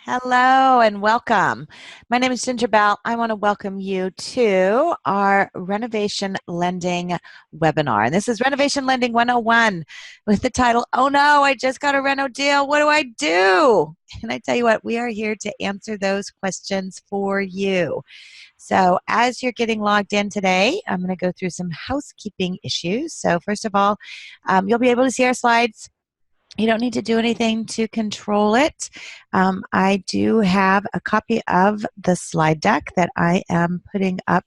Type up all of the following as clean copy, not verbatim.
Hello and welcome. My name is Ginger Bell. I want to welcome you to our Renovation Lending webinar. And this is Renovation Lending 101 with the title, "Oh no, I just got a reno deal. What do I do?" And I tell you what, we are here to answer those questions for you. So as you're getting logged in today, I'm going to go through some housekeeping issues. So first of all, you'll be able to see our slides. You don't need to do anything to control it. I do have a copy of the slide deck that I am putting up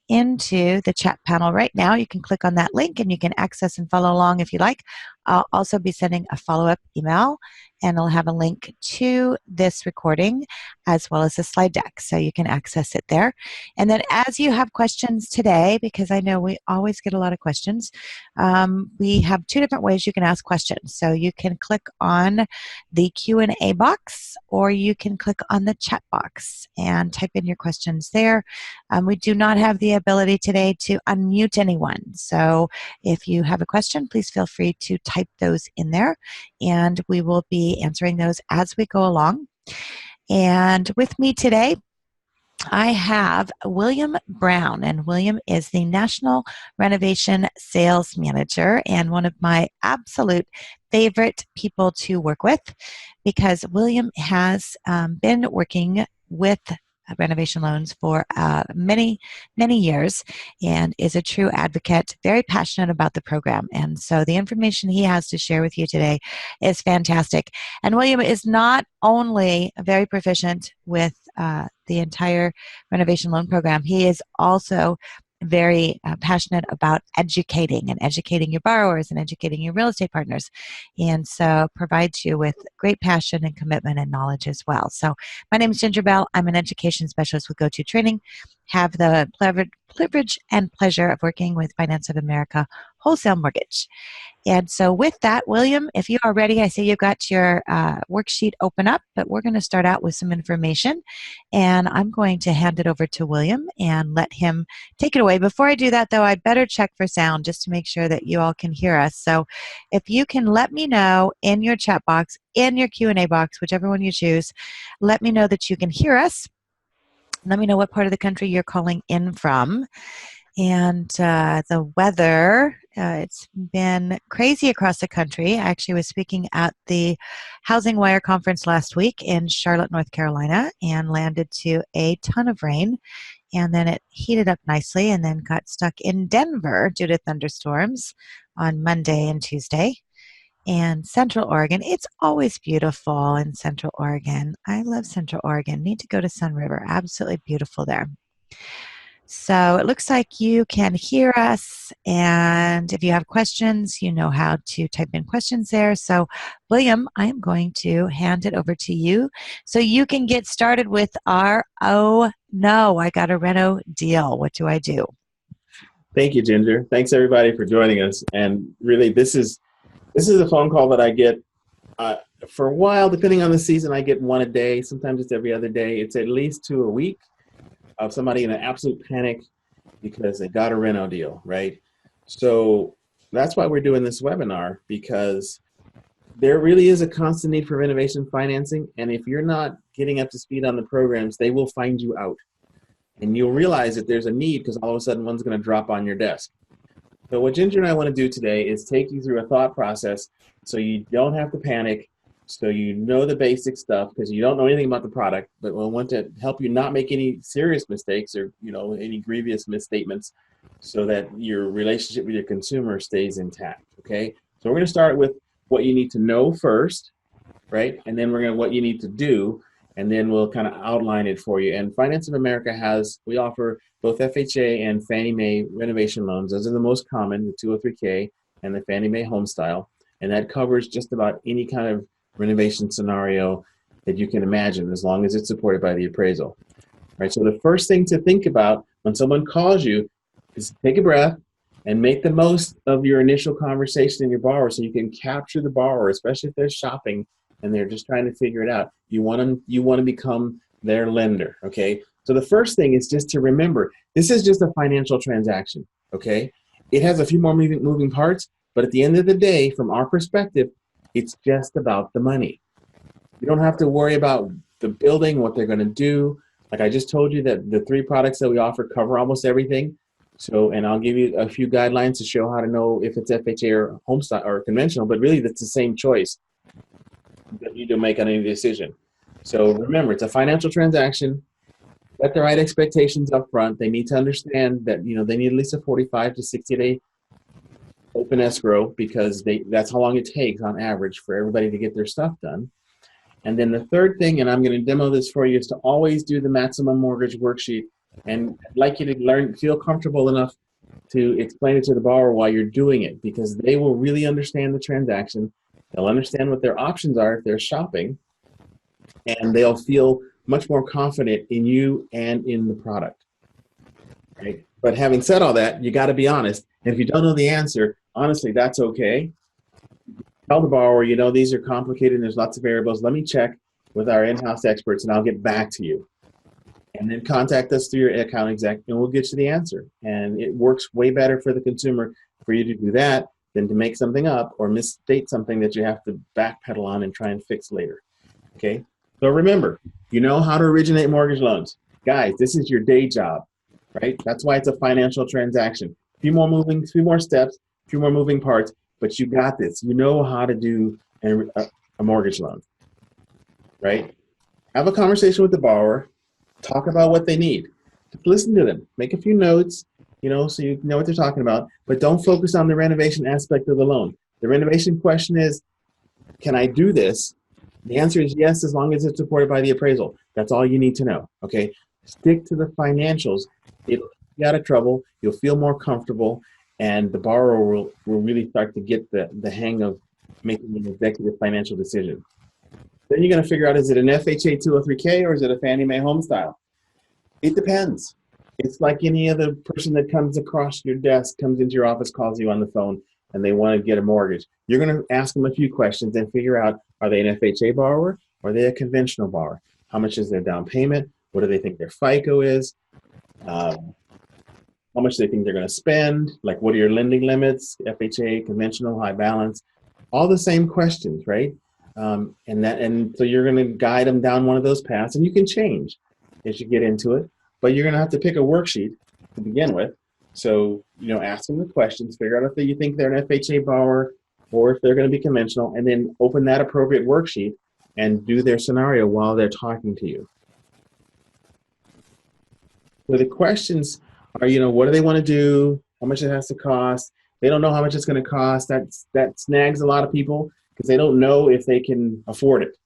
into the chat panel right now. You can click on that link and you can access and follow along if you like. I'll also be sending a follow-up email, and I'll have a link to this recording as well as the slide deck, so you can access it there. And then as you have questions today, because I know we always get a lot of questions, we have two different ways you can ask questions. So you can click on the Q&A box, or you can click on the chat box and type in your questions there. We do not have the ability today to unmute anyone. So if you have a question, please feel free to type those in there, and we will be answering those as we go along. And with me today, I have William Brown, and William is the National Renovation Sales Manager and one of my absolute favorite people to work with, because William has been working with renovation loans for many years and is a true advocate, very passionate about the program. And so the information he has to share with you today is fantastic. And William is not only very proficient with the entire renovation loan program, he is also very passionate about educating your borrowers and educating your real estate partners, and so provides you with great passion and commitment and knowledge as well. So my name is Ginger Bell. I'm an education specialist with Go-To Training. Have the privilege and pleasure of working with Finance of America Wholesale Mortgage. And so with that, William, if you are ready, I see you've got your worksheet open up, but we're going to start out with some information. And I'm going to hand it over to William and let him take it away. Before I do that, though, I better check for sound just to make sure that you all can hear us. So if you can let me know in your chat box, in your Q&A box, whichever one you choose, let me know that you can hear us. Let me know what part of the country you're calling in from. And the weather, it's been crazy across the country. I actually was speaking at the Housing Wire conference last week in Charlotte, North Carolina, and landed to a ton of rain. And then it heated up nicely and then got stuck in Denver due to thunderstorms on Monday and Tuesday. And Central Oregon, it's always beautiful in Central Oregon. I love Central Oregon. Need to go to Sun River. Absolutely beautiful there. So it looks like you can hear us, and if you have questions, you know how to type in questions there. So William, I am going to hand it over to you so you can get started with our "Oh no, I got a reno deal. What do I do?" Thank you, Ginger. Thanks everybody for joining us. And really, this is a phone call that I get for a while. Depending on the season, I get one a day. Sometimes it's every other day. It's at least two a week of somebody in an absolute panic because they got a reno deal, right? So that's why we're doing this webinar, because there really is a constant need for renovation financing. And if you're not getting up to speed on the programs, they will find you out. And you'll realize that there's a need because all of a sudden one's going to drop on your desk. So what Ginger and I want to do today is take you through a thought process so you don't have to panic, so you know the basic stuff, because you don't know anything about the product, but we'll want to help you not make any serious mistakes or any grievous misstatements, so that your relationship with your consumer stays intact. Okay, so we're going to start with what you need to know first, right? And then we're going to what you need to do, and then we'll kind of outline it for you. And Finance of America we offer both FHA and Fannie Mae renovation loans. Those are the most common, the 203K and the Fannie Mae HomeStyle, and that covers just about any kind of renovation scenario that you can imagine, as long as it's supported by the appraisal. Right. So the first thing to think about when someone calls you is take a breath and make the most of your initial conversation in your borrower, so you can capture the borrower, especially if they're shopping and they're just trying to figure it out. You want to become their lender. Okay. So the first thing is just to remember, this is just a financial transaction. Okay. It has a few more moving parts, but at the end of the day, from our perspective, it's just about the money. You don't have to worry about the building, what they're going to do. Like I just told you that the 3 products that we offer cover almost everything. So, and I'll give you a few guidelines to show how to know if it's FHA or HomeStyle or conventional, but really that's the same choice that you do make on any decision. So remember, it's a financial transaction. Set the right expectations up front. They need to understand that, you know, they need at least a 45 to 60 day open escrow because that's how long it takes on average for everybody to get their stuff done. And then the third thing, and I'm going to demo this for you, is to always do the maximum mortgage worksheet. And I'd like you to feel comfortable enough to explain it to the borrower while you're doing it, because they will really understand the transaction. They'll understand what their options are if they're shopping, and they'll feel much more confident in you and in the product. Right? But having said all that, you got to be honest. And if you don't know the answer, honestly, that's okay. Tell the borrower, you know, these are complicated and there's lots of variables. Let me check with our in-house experts and I'll get back to you. And then contact us through your account exec and we'll get you the answer. And it works way better for the consumer for you to do that than to make something up or misstate something that you have to backpedal on and try and fix later. Okay? So remember, you know how to originate mortgage loans. Guys, this is your day job, right? That's why it's a financial transaction. A few more steps, a few more moving parts, but you got this. You know how to do a mortgage loan, right? Have a conversation with the borrower. Talk about what they need. Just listen to them. Make a few notes, you know, so you know what they're talking about. But don't focus on the renovation aspect of the loan. The renovation question is, can I do this? The answer is yes, as long as it's supported by the appraisal. That's all you need to know, okay? Stick to the financials. It'll get you out of trouble. You'll feel more comfortable. And the borrower will really start to get the hang of making an executive financial decision. Then you're going to figure out, is it an FHA 203K or is it a Fannie Mae HomeStyle? It depends. It's like any other person that comes across your desk, comes into your office, calls you on the phone, and they want to get a mortgage. You're going to ask them a few questions and figure out, are they an FHA borrower or are they a conventional borrower? How much is their down payment? What do they think their FICO is? How much do they think they're going to spend? Like, what are your lending limits? FHA, conventional, high balance, all the same questions, right? And so you're going to guide them down one of those paths, and you can change as you get into it, but you're going to have to pick a worksheet to begin with. So, you know, ask them the questions, figure out if you think they're an FHA borrower or if they're going to be conventional, and then open that appropriate worksheet and do their scenario while they're talking to you. So the questions are, you know, what do they want to do? How much it has to cost? They don't know how much it's going to cost. That snags a lot of people because they don't know if they can afford it.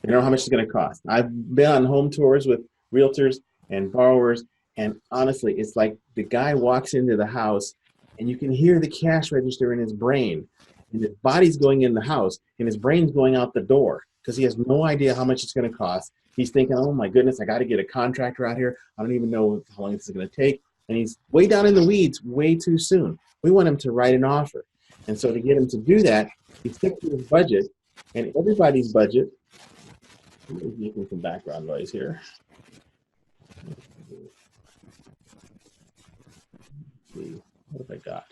They don't know how much it's going to cost. I've been on home tours with realtors and borrowers, and honestly, it's like the guy walks into the house and you can hear the cash register in his brain, and his body's going in the house and his brain's going out the door because he has no idea how much it's going to cost. He's thinking, oh my goodness, I got to get a contractor out here. I don't even know how long this is going to take. And he's way down in the weeds way too soon. We want him to write an offer. And so to get him to do that, he sticks to his budget, and everybody's budget. Making some background noise here. Let's see, what have I got?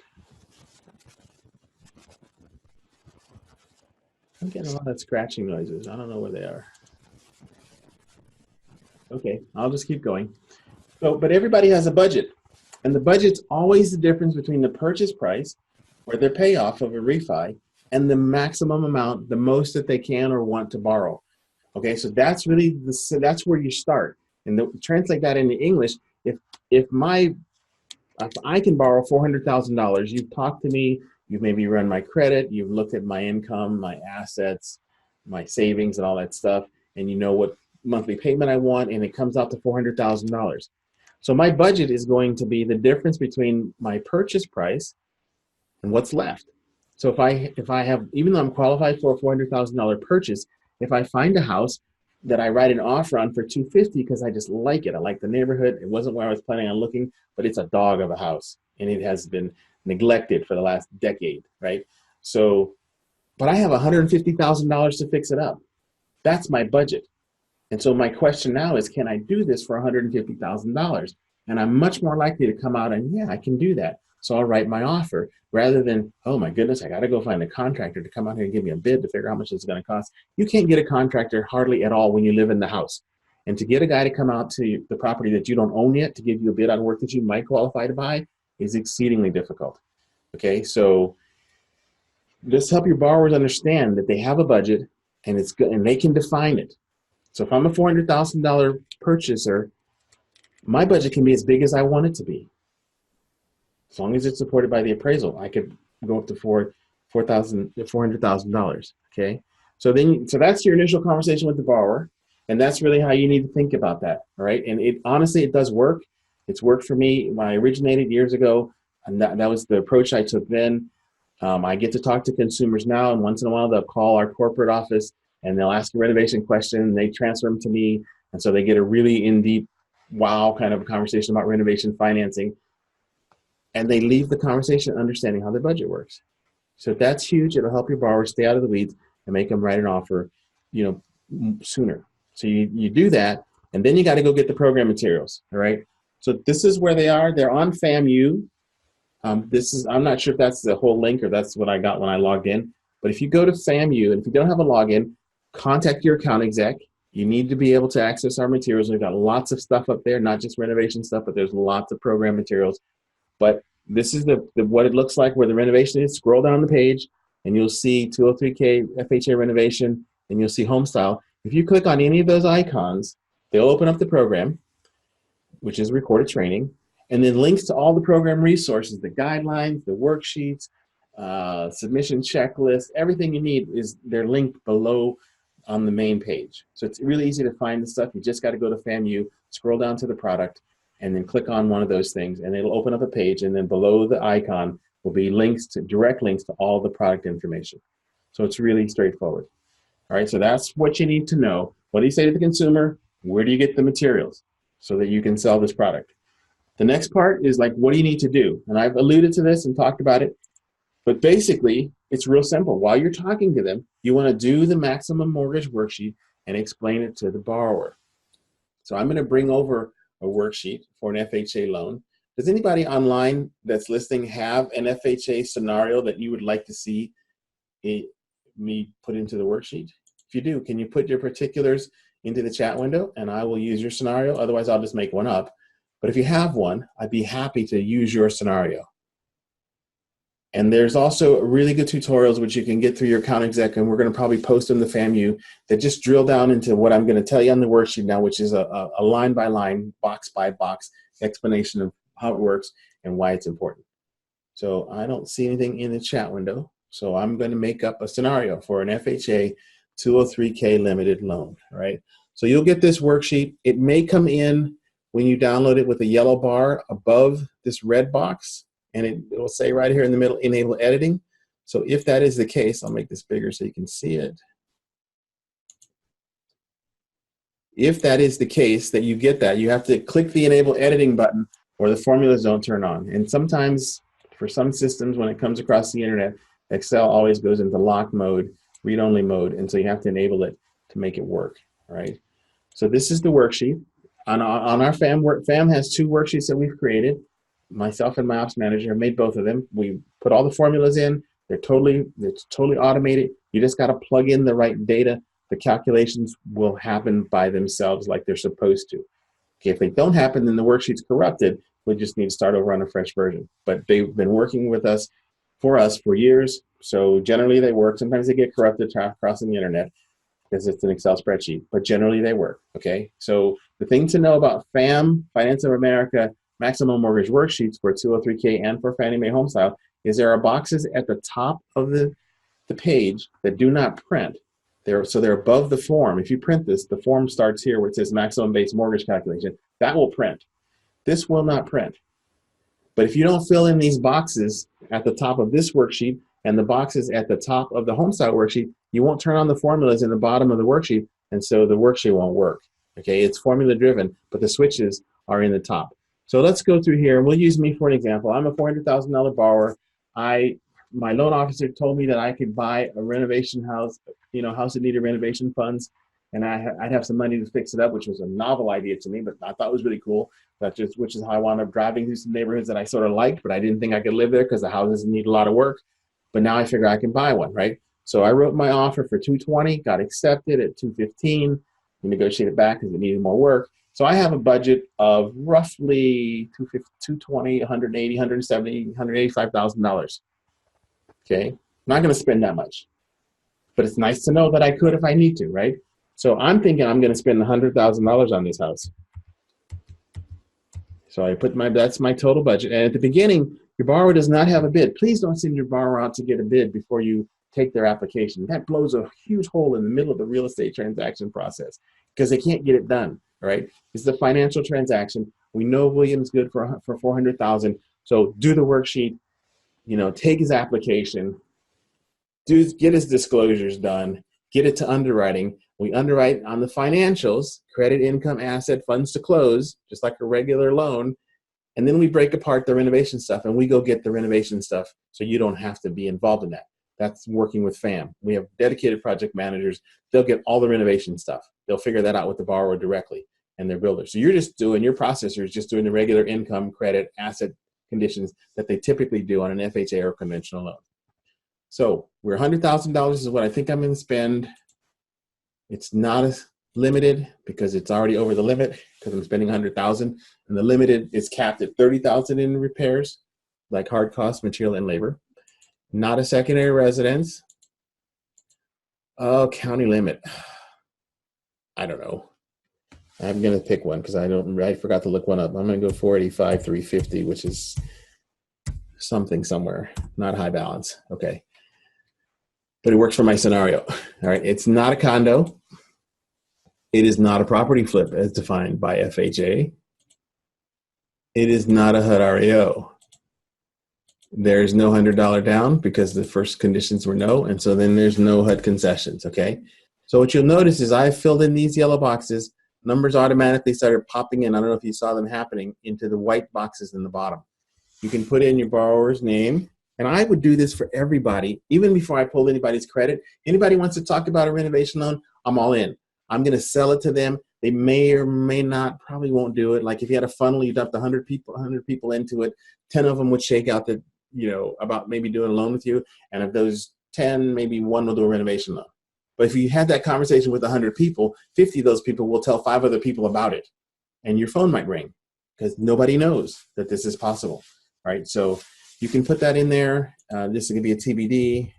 I'm getting a lot of scratching noises. I don't know where they are. Okay, I'll just keep going. So, but everybody has a budget, and the budget's always the difference between the purchase price or their payoff of a refi and the maximum amount, the most that they can or want to borrow. Okay, so that's really that's where you start. And translate that into English. If I can borrow $400,000, you've talked to me, you've maybe run my credit, you've looked at my income, my assets, my savings, and all that stuff, and you know what monthly payment I want, and it comes out to $400,000. So my budget is going to be the difference between my purchase price and what's left. So if I have, even though I'm qualified for a $400,000 purchase, if I find a house that I write an offer on for $250 because I just like it, I like the neighborhood, it wasn't where I was planning on looking, but it's a dog of a house and it has been neglected for the last decade, right? So, but I have $150,000 to fix it up. That's my budget. And so my question now is, can I do this for $150,000? And I'm much more likely to come out and, yeah, I can do that. So I'll write my offer rather than, oh my goodness, I got to go find a contractor to come out here and give me a bid to figure out how much it's going to cost. You can't get a contractor hardly at all when you live in the house. And to get a guy to come out to the property that you don't own yet to give you a bid on work that you might qualify to buy is exceedingly difficult. Okay, so just help your borrowers understand that they have a budget and it's good and they can define it. So if I'm a $400,000 purchaser, my budget can be as big as I want it to be. As long as it's supported by the appraisal, I could go up to $400,000. Okay, so that's your initial conversation with the borrower, and that's really how you need to think about that. All right, and honestly, it does work. It's worked for me when I originated years ago, and that was the approach I took then. I get to talk to consumers now, and once in a while they'll call our corporate office and they'll ask a renovation question, and they transfer them to me, and so they get a really in-deep, wow kind of conversation about renovation financing. And they leave the conversation understanding how their budget works. So that's huge. It'll help your borrower stay out of the weeds and make them write an offer, sooner. So you do that, and then you got to go get the program materials. All right. So this is where they are. They're on FAMU. I'm not sure if that's the whole link or that's what I got when I logged in. But if you go to FAMU and if you don't have a login, contact your account exec. You need to be able to access our materials. We've got lots of stuff up there, not just renovation stuff, but there's lots of program materials. But this is what it looks like where the renovation is. Scroll down the page and you'll see 203K FHA renovation and you'll see HomeStyle. If you click on any of those icons, they'll open up the program, which is recorded training, and then links to all the program resources, the guidelines, the worksheets, submission checklist, everything you need they're linked below on the main page. So it's really easy to find the stuff. You just got to go to FAMU, scroll down to the product, and then click on one of those things, and it'll open up a page, and then below the icon will be direct links to all the product information. So it's really straightforward. All right, so that's what you need to know. What do you say to the consumer? Where do you get the materials so that you can sell this product? The next part is like, what do you need to do? And I've alluded to this and talked about it, but basically, it's real simple. While you're talking to them, you want to do the maximum mortgage worksheet and explain it to the borrower. So I'm going to bring over a worksheet for an FHA loan. Does anybody online that's listening have an FHA scenario that you would like to see me put into the worksheet? If you do, can you put your particulars into the chat window and I will use your scenario? Otherwise, I'll just make one up. But if you have one, I'd be happy to use your scenario. And there's also really good tutorials which you can get through your account exec, and we're going to probably post them to FAMU that just drill down into what I'm going to tell you on the worksheet now, which is a line by line, box by box explanation of how it works and why it's important. So I don't see anything in the chat window, so I'm going to make up a scenario for an FHA 203K limited loan, right? So you'll get this worksheet. It may come in when you download it with a yellow bar above this red box, and it will say right here in the middle, enable editing. So if that is the case, I'll make this bigger so you can see it. If that is the case that you get that, you have to click the enable editing button or the formulas don't turn on. And sometimes for some systems, when it comes across the internet, Excel always goes into lock mode, read-only mode, and so you have to enable it to make it work, right? So this is the worksheet. On our FAM has two worksheets that we've created. Myself and my ops manager have made both of them. We put all the formulas in. It's totally automated. You just got to plug in the right data. The calculations will happen by themselves like they're supposed to. Okay, if they don't happen, then the worksheet's corrupted. We just need to start over on a fresh version. But they've been working with us for years. So generally they work. Sometimes they get corrupted crossing the internet because it's an Excel spreadsheet, but generally they work, okay? So the thing to know about FAM, Finance of America, maximum mortgage worksheets for 203K and for Fannie Mae HomeStyle is there are boxes at the top of the page that do not print. So they're above the form. If you print this, the form starts here where it says maximum base mortgage calculation. That will print. This will not print. But if you don't fill in these boxes at the top of this worksheet and the boxes at the top of the HomeStyle worksheet, you won't turn on the formulas in the bottom of the worksheet, and so the worksheet won't work. Okay, it's formula driven, but the switches are in the top. So let's go through here, and we'll use me for an example. I'm a $400,000 borrower. My loan officer told me that I could buy a renovation house, house that needed renovation funds. and I'd have some money to fix it up, which was a novel idea to me, but I thought it was really cool. Which is how I wound up driving through some neighborhoods that I sort of liked, but I didn't think I could live there because the houses need a lot of work. But now I figure I can buy one, right? So I wrote my offer for 220, got accepted at 215. We negotiated back because it needed more work. So I have a budget of roughly 220, 180, 170, $185,000. Okay, I'm not going to spend that much, but it's nice to know that I could if I need to, right? So I'm thinking I'm going to spend $100,000 on this house. So I put that's my total budget. And at the beginning, your borrower does not have a bid. Please don't send your borrower out to get a bid before you take their application. That blows a huge hole in the middle of the real estate transaction process because they can't get it done, right? It's a financial transaction. We know William's good for $400,000. So do the worksheet, take his application, get his disclosures done, get it to underwriting. We underwrite on the financials, credit, income, asset, funds to close, just like a regular loan. And then we break apart the renovation stuff and we go get the renovation stuff so you don't have to be involved in that. That's working with FAM. We have dedicated project managers. They'll get all the renovation stuff. They'll figure that out with the borrower directly and their builder. So your processor is just doing the regular income, credit, asset conditions that they typically do on an FHA or conventional loan. So we're $100,000 is what I think I'm going to spend. It's not as limited because it's already over the limit because I'm spending $100,000, and the limited is capped at $30,000 in repairs, like hard costs, material, and labor. Not a secondary residence. Oh, county limit. I don't know. I'm going to pick one because I forgot to look one up. I'm going to go 485, 350, which is something somewhere, not high balance. Okay. But it works for my scenario. All right. It's not a condo. It is not a property flip as defined by FHA. It is not a HUD REO. There's no $100 down because the first conditions were no. And so then there's no HUD concessions. Okay. So what you'll notice is I filled in these yellow boxes. Numbers automatically started popping in. I don't know if you saw them happening into the white boxes in the bottom. You can put in your borrower's name. And I would do this for everybody, even before I pulled anybody's credit. Anybody wants to talk about a renovation loan, I'm all in. I'm going to sell it to them. They may or may not, probably won't do it. Like if you had a funnel, you dumped 100 people into it, 10 of them would shake out that, about maybe doing a loan with you. And of those 10, maybe one will do a renovation loan. But if you had that conversation with 100 people, 50 of those people will tell 5 other people about it. And your phone might ring because nobody knows that this is possible, right? So you can put that in there. This is going to be a TBD.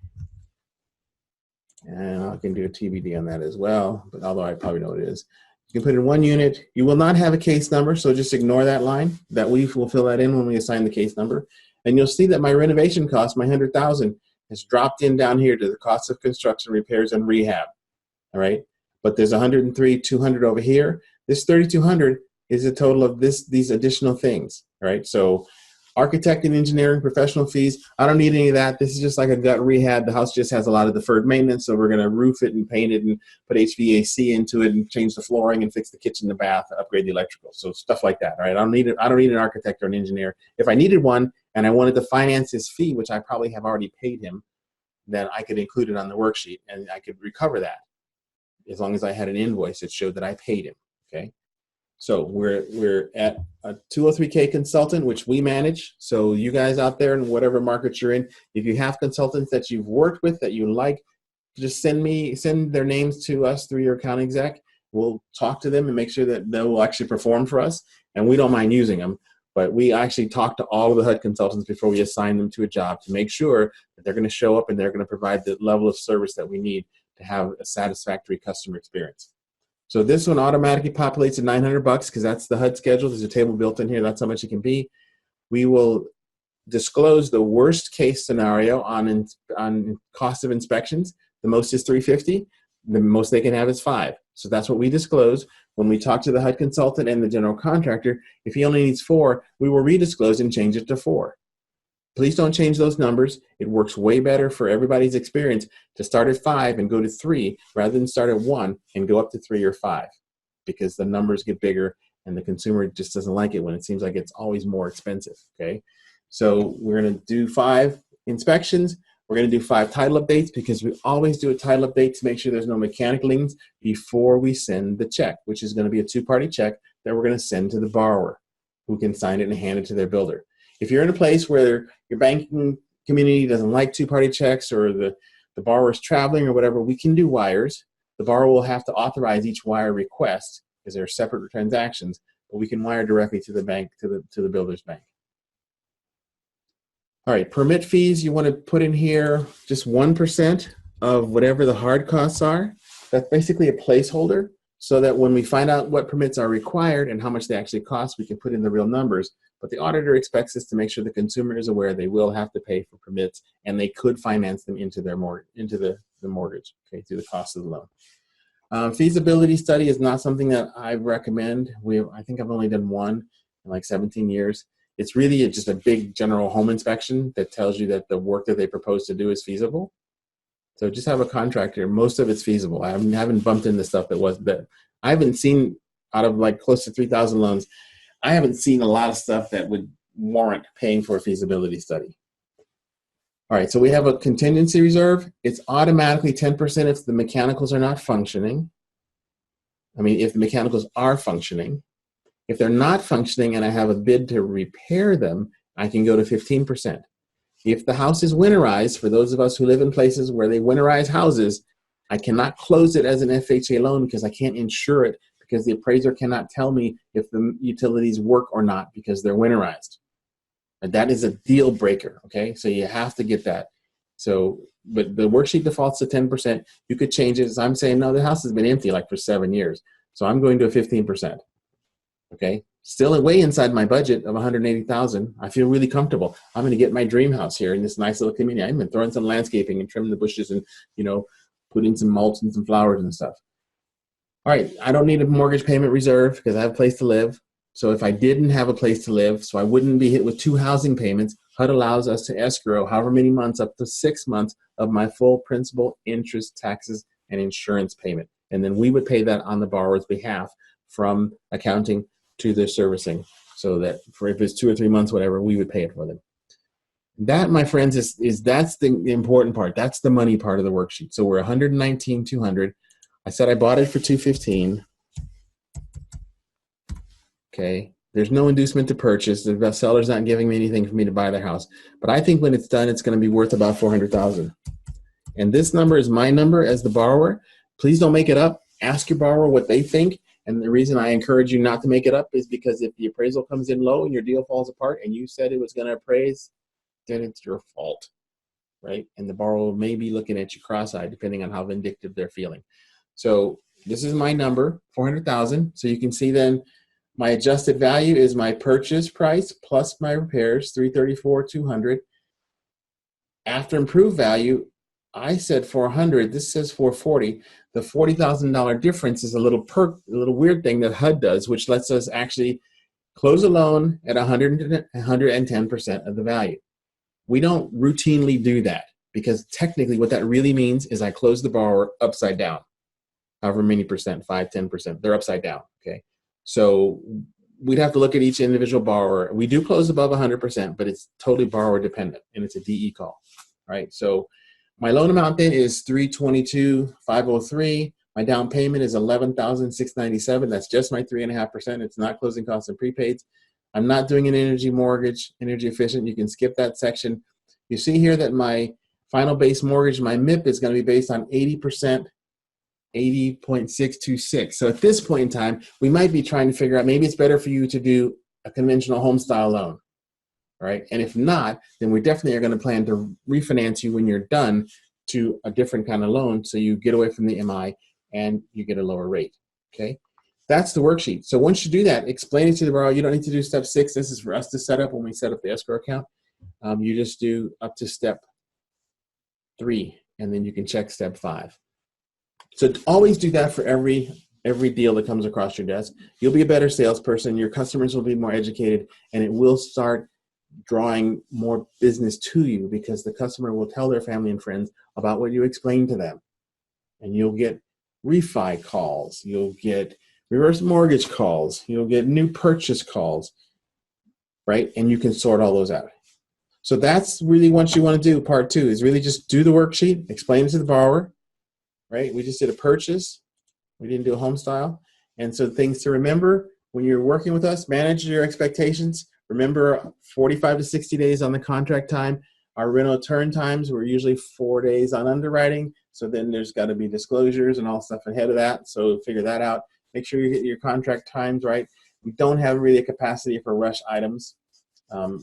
And I can do a TBD on that as well, but although I probably know what it is. You can put in 1 unit. You will not have a case number, so just ignore that line. That we will fill that in when we assign the case number. And you'll see that my renovation cost, my $100,000, has dropped in down here to the cost of construction, repairs, and rehab. All right? But there's $103,200 over here. This $3,200 is a total of these additional things. All right? So architect and engineering, professional fees, I don't need any of that. This is just like a gut rehab. The house just has a lot of deferred maintenance, so we're going to roof it and paint it and put HVAC into it and change the flooring and fix the kitchen, the bath, upgrade the electrical. So stuff like that, right? I don't need an architect or an engineer. If I needed one and I wanted to finance his fee, which I probably have already paid him, then I could include it on the worksheet and I could recover that as long as I had an invoice that showed that I paid him, okay? So we're at a 203K consultant, which we manage. So you guys out there in whatever market you're in, if you have consultants that you've worked with that you like, just send their names to us through your account exec. We'll talk to them and make sure that they will actually perform for us. And we don't mind using them, but we actually talk to all of the HUD consultants before we assign them to a job to make sure that they're going to show up and they're going to provide the level of service that we need to have a satisfactory customer experience. So this one automatically populates at $900 because that's the HUD schedule. There's a table built in here. That's how much it can be. We will disclose the worst case scenario on cost of inspections. The most is $350. The most they can have is $5. So that's what we disclose. When we talk to the HUD consultant and the general contractor, if he only needs $4, we will redisclose and change it to $4. Please don't change those numbers. It works way better for everybody's experience to start at 5 and go to 3 rather than start at 1 and go up to 3 or 5 because the numbers get bigger and the consumer just doesn't like it when it seems like it's always more expensive, okay? So we're going to do 5 inspections. We're going to do 5 title updates because we always do a title update to make sure there's no mechanical liens before we send the check, which is going to be a 2-party check that we're going to send to the borrower, who can sign it and hand it to their builder. If you're in a place where your banking community doesn't like 2-party checks, or the borrower's traveling or whatever, we can do wires. The borrower will have to authorize each wire request because they're separate transactions, but we can wire directly to the bank, to the builder's bank. All right, permit fees, you want to put in here just 1% of whatever the hard costs are. That's basically a placeholder, so that when we find out what permits are required and how much they actually cost, we can put in the real numbers. But the auditor expects us to make sure the consumer is aware they will have to pay for permits, and they could finance them into their the mortgage, okay, through the cost of the loan. Feasibility study is not something that I recommend. I think I've only done one in like 17 years. It's really just a big general home inspection that tells you that the work that they propose to do is feasible. So just have a contractor. Most of it's feasible. I haven't bumped into stuff that I haven't seen out of like close to 3,000 loans. I haven't seen a lot of stuff that would warrant paying for a feasibility study. All right, so we have a contingency reserve. It's automatically 10% if the mechanicals are not functioning. I mean, if the mechanicals are functioning. If they're not functioning and I have a bid to repair them, I can go to 15%. If the house is winterized, for those of us who live in places where they winterize houses, I cannot close it as an FHA loan because I can't insure it, because the appraiser cannot tell me if the utilities work or not because they're winterized. And that is a deal breaker, okay? So you have to get that. So, but the worksheet defaults to 10%. You could change it. As I'm saying, no, the house has been empty like for 7 years. So I'm going to a 15%. Okay, still way inside my budget of $180,000. I feel really comfortable. I'm going to get my dream house here in this nice little community. I've been throwing some landscaping and trimming the bushes and, put in some mulch and some flowers and stuff. All right, I don't need a mortgage payment reserve because I have a place to live. So if I didn't have a place to live, so I wouldn't be hit with 2 housing payments, HUD allows us to escrow however many months, up to 6 months of my full principal, interest, taxes, and insurance payment. And then we would pay that on the borrower's behalf from accounting to their servicing, so that for if it's 2 or 3 months, whatever, we would pay it for them. That, my friends, that's the important part. That's the money part of the worksheet. So we're $119,200. I said I bought it for $215. Okay, there's no inducement to purchase. The seller's not giving me anything for me to buy their house, but I think when it's done, it's going to be worth about $400,000. And this number is my number as the borrower. Please don't make it up. Ask your borrower what they think. And the reason I encourage you not to make it up is because if the appraisal comes in low and your deal falls apart and you said it was going to appraise, then it's your fault, right? And the borrower may be looking at you cross-eyed depending on how vindictive they're feeling. So this is my number, $400,000. So you can see then my adjusted value is my purchase price plus my repairs, $334,200. After improved value, I said 400. This says 440. The $40,000 difference is a little weird thing that HUD does, which lets us actually close a loan at 110% of the value. We don't routinely do that because technically what that really means is I close the borrower upside down, however many percent, 5, 10%. They're upside down. Okay, so we'd have to look at each individual borrower. We do close above 100%, but it's totally borrower dependent, and it's a DE call. All right, so my loan amount then is $322,503. My down payment is $11,697. That's just my 3.5%. It's not closing costs and prepaids. I'm not doing an energy mortgage, energy efficient. You can skip that section. You see here that my final base mortgage, my MIP, is going to be based on 80%, 80.626. So at this point in time, we might be trying to figure out maybe it's better for you to do a conventional HomeStyle loan. Right? And if not, then we definitely are going to plan to refinance you when you're done to a different kind of loan, so you get away from the MI and you get a lower rate. Okay, that's the worksheet. So once you do that, explain it to the borrower. You don't need to do step 6. This is for us to set up when we set up the escrow account. You just do up to step 3, and then you can check step 5. So always do that for every deal that comes across your desk. You'll be a better salesperson. Your customers will be more educated, and it will start drawing more business to you because the customer will tell their family and friends about what you explained to them. And you'll get refi calls, you'll get reverse mortgage calls, you'll get new purchase calls, right? And you can sort all those out. So that's really what you want to do. Part two is really just do the worksheet, explain it to the borrower, right? We just did a purchase. We didn't do a home style. And so things to remember when you're working with us, manage your expectations. Remember 45 to 60 days on the contract time. Our reno turn times were usually 4 days on underwriting. So then there's got to be disclosures and all stuff ahead of that. So figure that out. Make sure you get your contract times right. We don't have really a capacity for rush items.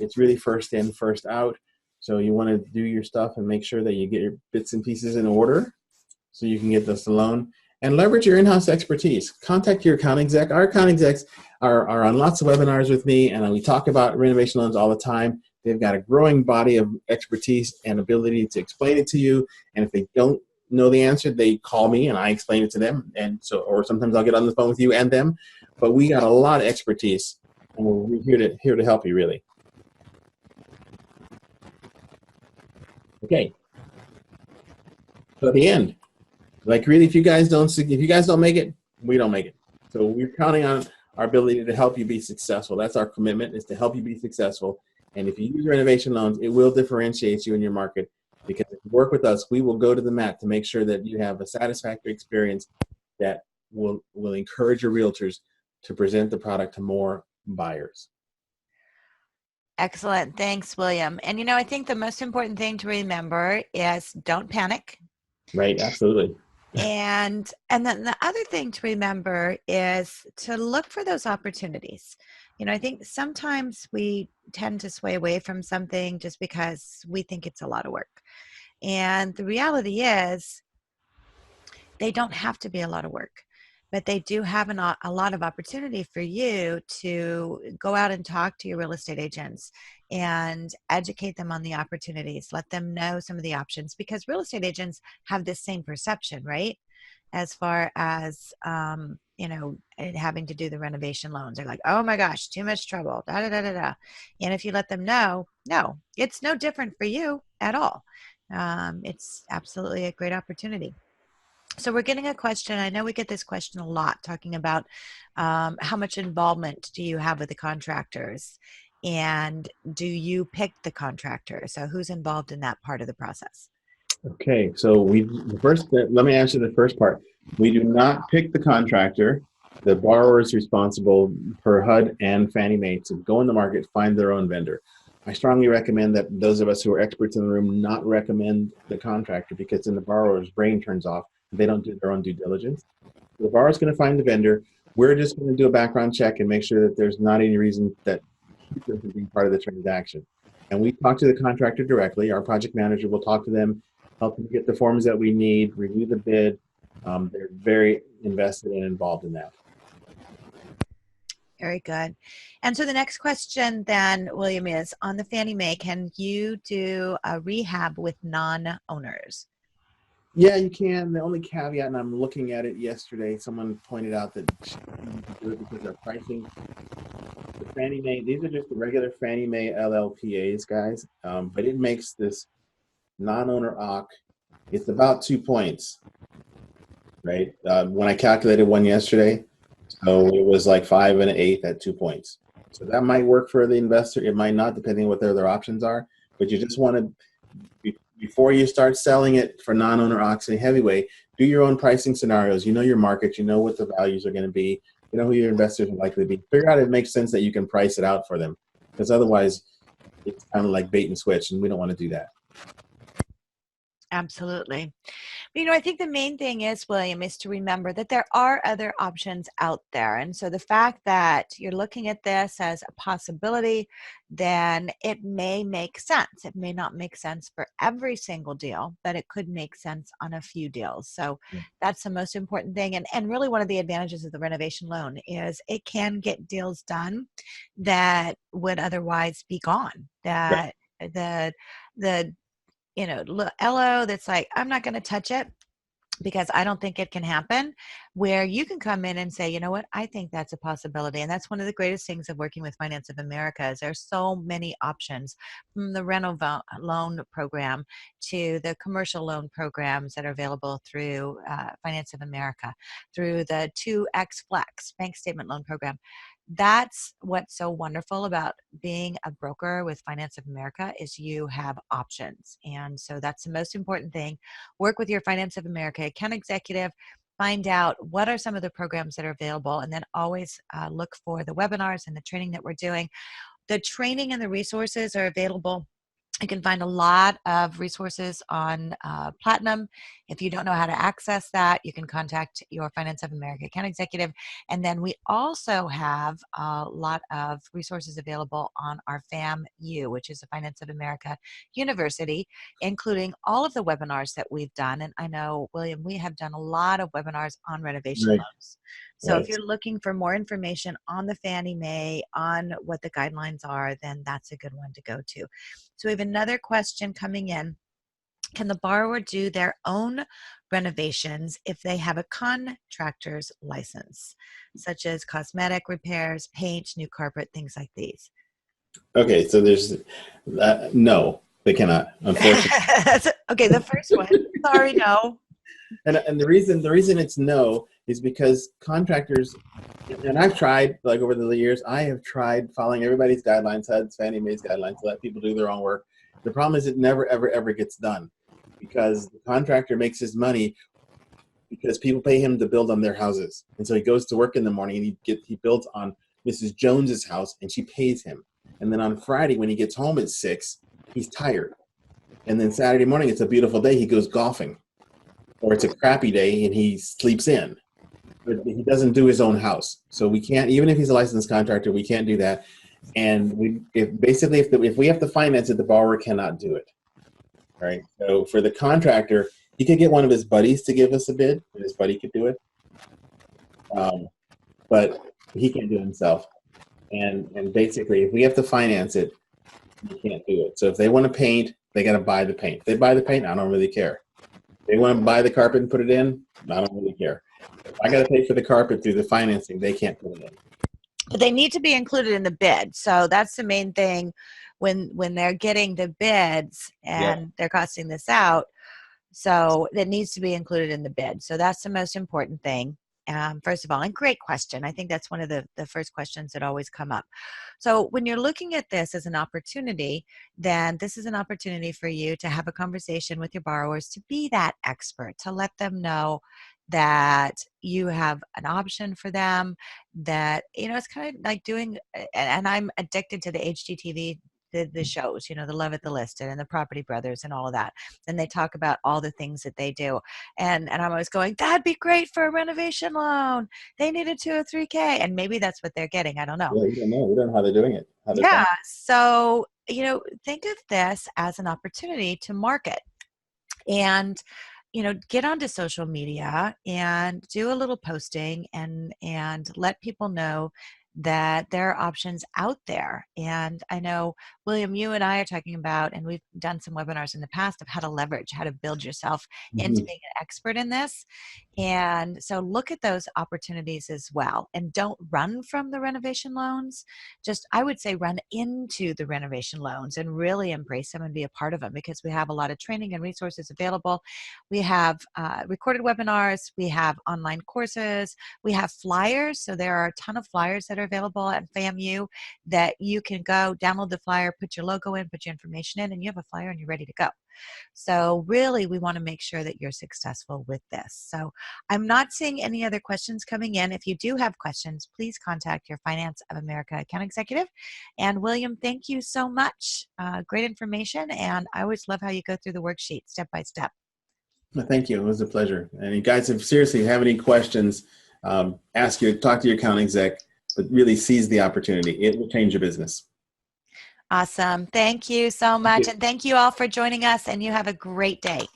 It's really first in, first out. So you want to do your stuff and make sure that you get your bits and pieces in order so you can get this loan. And leverage your in-house expertise. Contact your account exec. Our account execs are on lots of webinars with me, and we talk about renovation loans all the time. They've got a growing body of expertise and ability to explain it to you. And if they don't know the answer, they call me and I explain it to them. And so, or sometimes I'll get on the phone with you and them. But we got a lot of expertise, and we're here to help you, really. Okay. So at the end, like really, if you guys don't make it, we don't make it. So we're counting on our ability to help you be successful. That's our commitment, is to help you be successful. And if you use renovation loans, it will differentiate you in your market, because if you work with us, we will go to the mat to make sure that you have a satisfactory experience that will encourage your realtors to present the product to more buyers. Excellent. Thanks, William. And I think the most important thing to remember is don't panic. Right, absolutely. And then the other thing to remember is to look for those opportunities. I think sometimes we tend to sway away from something just because we think it's a lot of work. And the reality is they don't have to be a lot of work, but they do have a lot of opportunity for you to go out and talk to your real estate agents and educate them on the opportunities. Let them know some of the options, because real estate agents have this same perception, right? As far as, having to do the renovation loans. They're like, oh my gosh, too much trouble, da da da da da. And if you let them know, no, it's no different for you at all. It's absolutely a great opportunity. So we're getting a question. I know we get this question a lot, talking about how much involvement do you have with the contractors, and do you pick the contractor? So who's involved in that part of the process? Okay, so let me answer the first part. We do not pick the contractor. The borrower is responsible per HUD and Fannie Mae to go in the market, find their own vendor. I strongly recommend that those of us who are experts in the room not recommend the contractor, because then the borrower's brain turns off. They don't do their own due diligence. The borrower's going to find the vendor. We're just going to do a background check and make sure that there's not any reason that keeps them from being part of the transaction. And we talk to the contractor directly. Our project manager will talk to them, help them get the forms that we need, review the bid. They're very invested and involved in that. Very good. And so the next question then, William, is on the Fannie Mae, can you do a rehab with non-owners? Yeah, you can. The only caveat, and I'm looking at it yesterday, someone pointed out that you can do it because of pricing. The Fannie Mae, these are just the regular Fannie Mae LLPAs, guys, but it makes this non-owner OC, it's about 2 points, right? When I calculated one yesterday, so it was like 5 1/8 at 2 points. So that might work for the investor. It might not, depending on what their other options are. But you just want to, before you start selling it for non-owner OC heavyweight, do your own pricing scenarios. You know your market. You know what the values are going to be. You know who your investors are likely to be. Figure out if it makes sense that you can price it out for them. Because otherwise, it's kind of like bait and switch, and we don't want to do that. Absolutely. I think the main thing is, William, is to remember that there are other options out there. And so the fact that you're looking at this as a possibility, then it may make sense. It may not make sense for every single deal, but it could make sense on a few deals. So that's the most important thing. And really one of the advantages of the renovation loan is it can get deals done that would otherwise be gone. That the LO that's like, I'm not going to touch it because I don't think it can happen. where you can come in and say, you know what, I think that's a possibility. And that's one of the greatest things of working with Finance of America is there's so many options, from the rental loan program to the commercial loan programs that are available through Finance of America, through the 2X Flex bank statement loan program. That's what's so wonderful about being a broker with Finance of America is you have options. And so that's the most important thing. Work with your Finance of America account executive, find out what are some of the programs that are available, and then always look for the webinars and the training that we're doing. The training and the resources are available. You can find a lot of resources on Platinum. If you don't know how to access that, you can contact your Finance of America account executive. And then we also have a lot of resources available on our FAMU, which is the Finance of America University, including all of the webinars that we've done. And I know, William, we have done a lot of webinars on renovation Right. loans. So if you're looking for more information on the Fannie Mae, on what the guidelines are, then that's a good one to go to. So we have another question coming in. Can the borrower do their own renovations if they have a contractor's license, such as cosmetic repairs, paint, new carpet, things like these? Okay, so there's no, they cannot, unfortunately. Okay, the first one. Sorry, no. And the reason it's no is because contractors, and I've tried, like over the years, I have tried following everybody's guidelines, HUD's, Fannie Mae's guidelines, to let people do their own work. The problem is it never, ever, ever gets done because the contractor makes his money because people pay him to build on their houses. And so he goes to work in the morning and he builds on Mrs. Jones's house and she pays him. And then on Friday when he gets home at 6, he's tired. And then Saturday morning, it's a beautiful day, he goes golfing. Or it's a crappy day and he sleeps in. But he doesn't do his own house. So we can't, even if he's a licensed contractor, we can't do that. And if we have to finance it, the borrower cannot do it. Right? So for the contractor, he could get one of his buddies to give us a bid, and his buddy could do it. But he can't do it himself. And basically, if we have to finance it, we can't do it. So if they want to paint, they got to buy the paint. If they buy the paint, I don't really care. If they want to buy the carpet and put it in, I don't really care. If I got to pay for the carpet through the financing, they can't put it in. But they need to be included in the bid. So that's the main thing when they're getting the bids and they're costing this out. So it needs to be included in the bid. So that's the most important thing. First of all, and great question. I think that's one of the first questions that always come up. So when you're looking at this as an opportunity, then this is an opportunity for you to have a conversation with your borrowers, to be that expert, to let them know that you have an option for them, that, it's kind of like doing, and I'm addicted to the HGTV, the shows, the Love at the Listed and the Property Brothers and all of that. And they talk about all the things that they do. And I'm always going, that'd be great for a renovation loan. They need a 203K. And maybe that's what they're getting. I don't know. Yeah, you don't know. We don't know how they're doing it. Yeah. So, think of this as an opportunity to market and, get onto social media and do a little posting and let people know that there are options out there. And I know, William, you and I are talking about, and we've done some webinars in the past of how to leverage, how to build yourself into being an expert in this. And so look at those opportunities as well. And don't run from the renovation loans. Just, I would say, run into the renovation loans and really embrace them and be a part of them, because we have a lot of training and resources available. We have recorded webinars. We have online courses. We have flyers. So there are a ton of flyers that are available at FAMU that you can go download the flyer, put your logo in, put your information in, and you have a flyer and you're ready to go. So really, we want to make sure that you're successful with this. So I'm not seeing any other questions coming in. If you do have questions, please contact your Finance of America account executive. And William, thank you so much. Great information. And I always love how you go through the worksheet step by step. Well, thank you. It was a pleasure. And you guys, if seriously have any questions, talk to your account exec, but really seize the opportunity. It will change your business. Awesome. Thank you so much. And thank you all for joining us, and you have a great day.